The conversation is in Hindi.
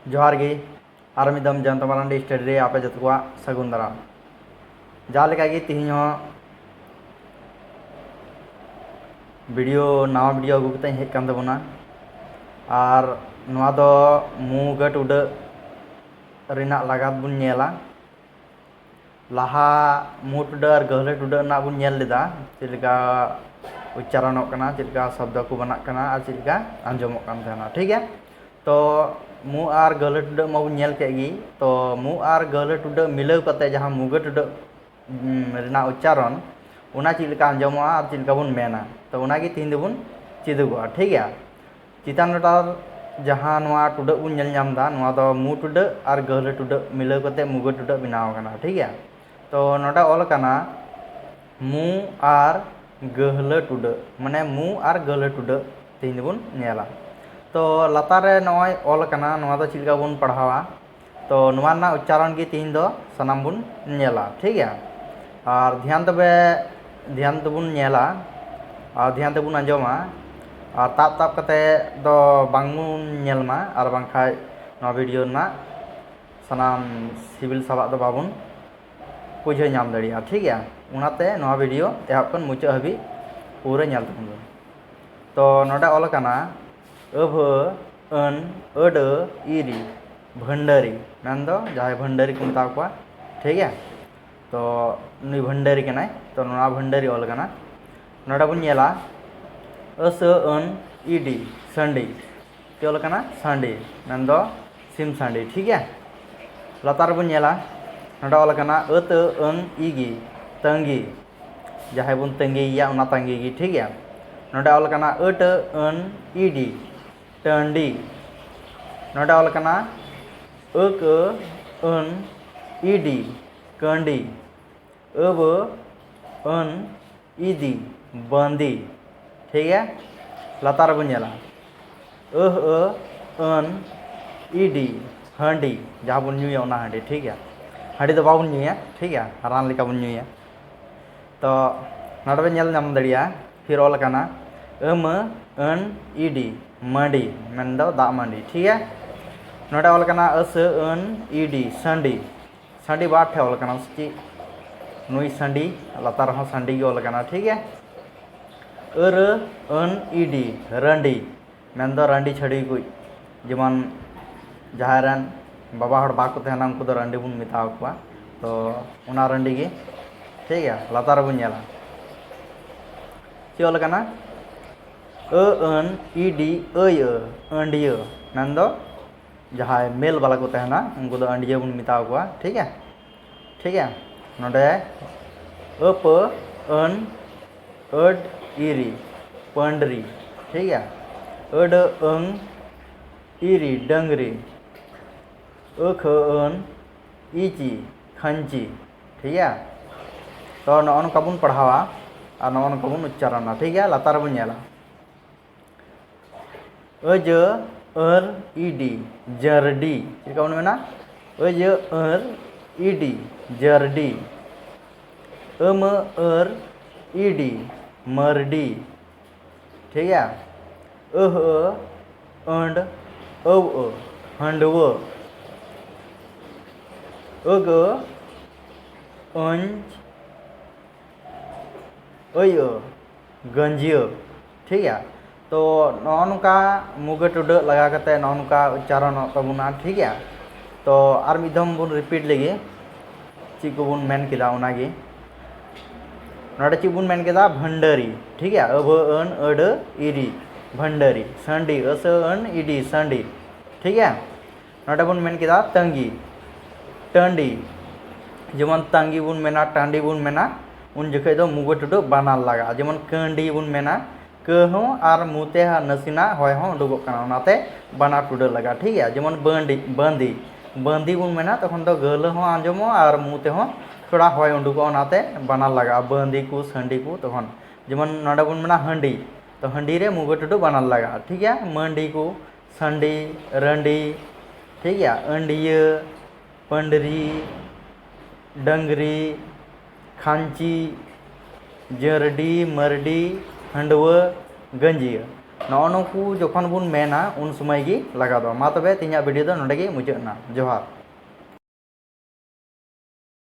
जोहार गे आर मिदम जयंत मारांडी स्टडी रे आपे जत को सगुन दाराम जहाँ लेका गे तिहिं हो वीडियो नवा वीडियो अगू कते हेज कान तबोना आर नवा दो मुगट उड रिना लगात बुन नेला लाहा मुट उड और गहलट उड ना बुन नेल लेदा चिलका उच्चारणों कना चिलका शब्द को बना कना और चिलका आंजमों कान थाना ठीक है। तो मु आर गहलट उड मा बुन नेल केगी तो मु आर गहलट उड मिलाव कते जहाँ मुगट उड रिना उच्चारण उना चिलका आंजमोआ और चिलका बुन मेना तो उनागी तीन दबुन चिदुगोआ ठीक है। चितान नटार जहाँ नवा टुडक बुन नेल ᱧᱟᱢदा नवा दो मु टुडक और गहलट टुडक मिलाव कते मुगट टुडक बनाव कना ठीक है। तो नोडा ऑल कना मु आर गहलट टुडक माने मु आर गहलट टुडक तीन दबुन नेला तो लातारे नय ऑल कना नवा दो चिलका बुन पढ़ावा तो नवा ना उच्चारण की तीन दो सनाम बुन नेला ठीक है। और ध्यान तबुन नेला और ध्यान तबुन आंजमा और ताप ताप कते दो बांगमुन नेलमा और बांखाय नवा वीडियो ना सनाम सिविल सभा दो बाबुन बुझे नाम दड़िया ठीक है। उनाते नवा वीडियो एहब कन मुचाद हबी पूरा नेल तबुन तो नोडा ऑल कना अभ अन अड इरी भंडारी मेन दो जहां भंडारी को मेता को ठीक है। तो नुई भंडारी कनाय तो नोना भंडारी ऑल कना नोडा बुन नेला अस अन इडी संडी के ऑल कना संडी मेन दो सिम संडी ठीक है। लातार बुन नेला नोडा ऑल कना अत अन इगी तंगी जहां बुन तंगीया उना तंगी ठीक है। नोडा ऑल कना अट अन इडी टंडी नोडा ऑल कना अक अन इडी कंडी अब अन इदी बंदी ठीक है। लातार बुन नेला अन इडी हांडी जहाँ बुन न्यूया उना हांडी ठीक है। हांडी तो बाबुन न्यूया ठीक है रान लेका बुन न्यूया तो नोडे बे नेल नाम दड़िया फिर ऑल कना अन इडी मंडी मेन दो दा मंडी ठीक है। नोडे ऑल कना अस अन इडी संडी संडी बार ठे ऑल कना ची नुई संडी लातार हो संडी ऑल कना ठीक है। अर अन इडी रंडी मेन दो रंडी छड़ी को जेमन जहाँ रन बाबा हड़ बाको तहना उनको दो रंडी बुन मेताव को तो उना रंडी गे ठीक है। लातार बुन नेला ची ऑल कना अन इडी अय अंडिय मेन दो जहाँ मेल वाला को तहना उनको दो अंडिय बुन मेताव को ठीक है ठीक है। नोडे अप अन अड इरी पंडरी ठीक है। अड अंग इरी डंगरी अख अन इची खंची ठीक है। तो नौन का बुन पढ़ावा और नौन का बुन उच्चारण ठीक है। लातार बुन नेला अज अर इडी जरडी ठीक है मेना अज अर इडी जरडी अम अर इडी मरडी ठीक है। अंड अव हंडव अग अंज अय गंजिय ठीक है। तो नौका मुगट उड लगा करते नौका उच्चारण तबुना ठीक है। तो आर मिदम बुन रिपीट लेगे ची को बुन मेन किदा उनागे नोडे ची बुन मेन किदा भंडारी ठीक है। अब अन अड इडी भंडारी संडी अस अन इडी संडी ठीक है। नोडे बुन मेन किदा तंगी टंडी जेमन तंगी बुन मेना टांडी बुन मेना उन जखे दो मुगट उड बानाल लगा जेमन कंडी बुन मेना कहो और मुते हा नसीना होय हो उडुगो कना उनाते बाना टुड लगा ठीक है। जेमन बंदी बंदी बंदी बुन मेना तखन दो गल हो आंजमो और मुते हो थोड़ा होय उडुगो उनाते बाना लगा बंदी को संडी को तखन जेमन नोडे बुन मेना हंडी तो हंडी रे मुगट उड बानाल लगा ठीक है। मंडी को संडी रंडी ठीक है। अंडिय पंडरी डंगरी खांची जरडी मरडी हंडव गंजिय नॉ नुकू जोखन बुन मेना उन समय गी लगा दो मा तबे तिनिया वीडियो दो नोंडे गी मुचाद ना जोहार।